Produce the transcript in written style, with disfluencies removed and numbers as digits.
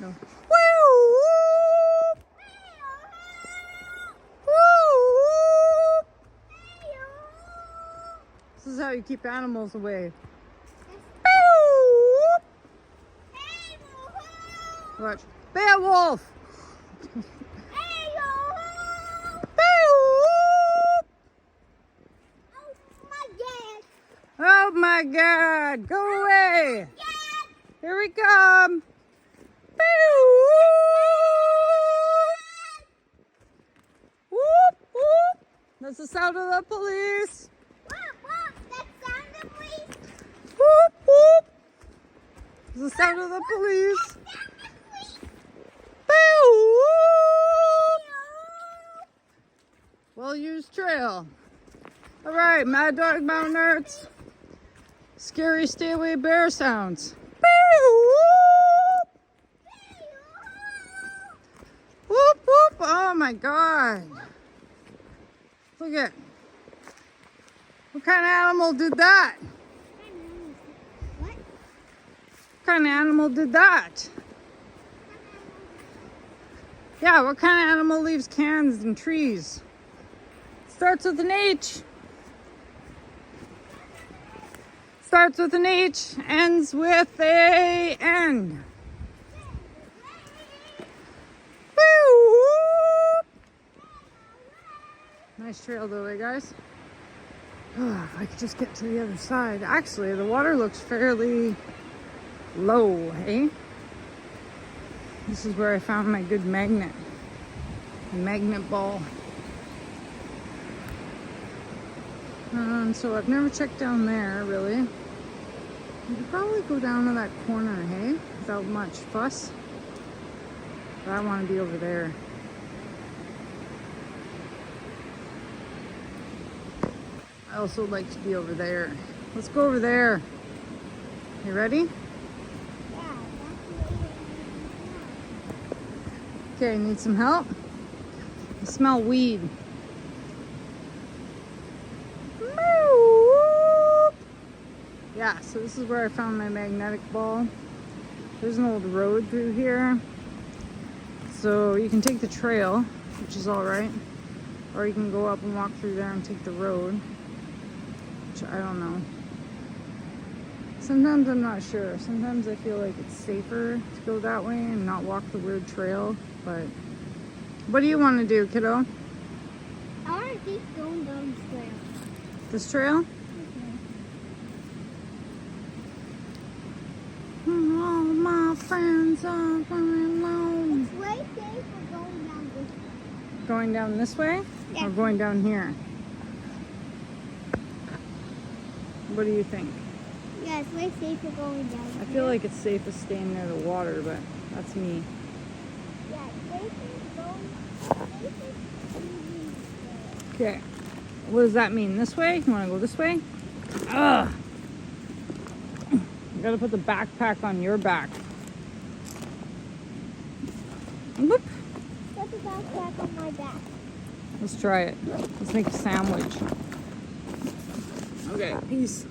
No. Woo! Woo! This is how you keep animals away. Watch. Beowulf! Oh my God! Go away! Here we come! Whoop whoop! That's the sound of the police. Whoop whoop! That's the sound of the police. Well used trail. All right, Mad Dog Mountain Arts. Scary stay away bear sounds. Whoop whoop! Oh my God! Look at what kind of animal did that? What kind of animal did that? Yeah, what kind of animal leaves cans in trees? Starts with an H. Starts with an H, ends with a N. Nice trail though, eh, guys? Oh, if I could just get to the other side. Actually, the water looks fairly low, hey? This is where I found my good magnet. A magnet ball. So I've never checked down there, really. You could probably go down to that corner, hey? Without much fuss. But I want to be over there. I also like to be over there. Let's go over there. You ready? Okay, need some help? I smell weed. Yeah, so this is where I found my magnetic ball. There's an old road through here. So you can take the trail, which is all right. Or you can go up and walk through there and take the road. Which I don't know. Sometimes I'm not sure. Sometimes I feel like it's safer to go that way and not walk the weird trail. But what do you want to do, kiddo? I want to keep going down this trail. This trail? All my friends are running alone. It's way safer going down this way. Going down this way? Yeah. Or going down here? What do you think? Yeah, it's way safer going down I feel like it's safest staying near the water, but that's me. Yeah, it's safer going. Okay. What does that mean? This way? You want to go this way? Ugh. You gotta put the backpack on your back. Whoop. Put the backpack on my back. Let's try it. Let's make a sandwich. Okay, peace.